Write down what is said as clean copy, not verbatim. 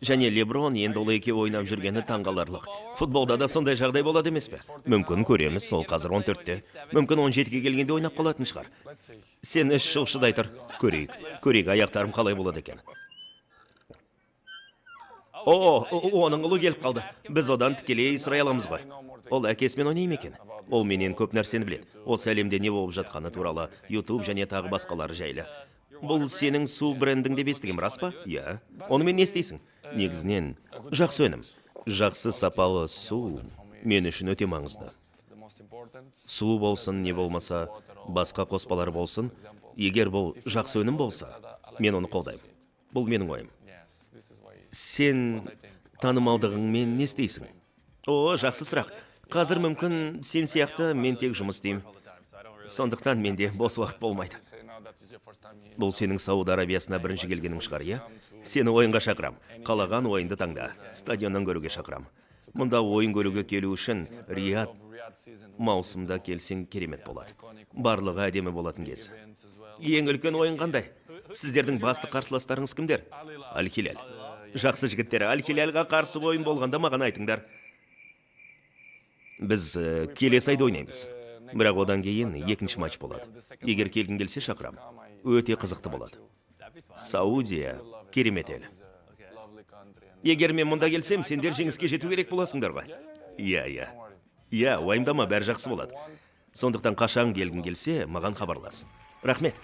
Және Леброн енді ол екеуі ойнап жүргені таңғаларлық. Футболда да сондай жағдай болады емес пе? Мүмкін көреміз, ол қазір 14-те. Мүмкін 17-ге келгенде ойнап қалатын шығар. Сен 3 жыл шыдай тұр. Көрейік, аяқтарым қалай болады екен. Оның ұлы келіп қалды. Біз одан тікелей сұрай аламыз ғой. Ол әкесімен ойнай ма екен? Ол менен көп нәрсені біледі. Осы әлемде не болып жатқаны туралы, YouTube және тағы басқалары жайлы. Бұл сенің су брендің деп естігем, рас па? Иә. Онымен не істейсің? Негізінен жақсы өнім. Жақсы сапалы су мен үшін өте маңызды. Су болсын, не болмаса, басқа қоспалар болсын, егер бұл жақсы өнім болса, мен оны қолдаймын. Бұл менің ойым. Сен танымалдығыңмен не істейсің? Жақсы сұрақ. Қазір мүмкін сен сияқты мен тек жұмыс істеймін. Сондықтан менде бос уақыт болмайды. Бұл сенің Сауд Арабиясына бірінші келгенің шығар, иә? Сені ойынға шақырам. Қалаған ойынды таңда. Стадионнан көруге шақырам. Мұнда ойын көруге келу үшін Рият маусымда келсең керемет болады. Барлығы әдемі болатын кез. Ең үлкен ойын қандай? Сіздердің басты қарсыластарыңыз кімдер? Аль-Хиляль. Жақсы жігіттер, Аль-Хиляльға қарсы ойын болғанда маған айтыңдар. Біз келесі айда ойнаймыз. Бірақ одан кейін екінші матч болады. Егер келгің келсе шақырам. Өте қызықты болады. Саудия керемет ел. Егер мен мұнда келсем, сендер жеңіске жету керек боласыңдар ғой. Иә, уайымдама, бәрі жақсы болады. Сондықтан қашан келгің келсе, маған хабарлас. Рахмет.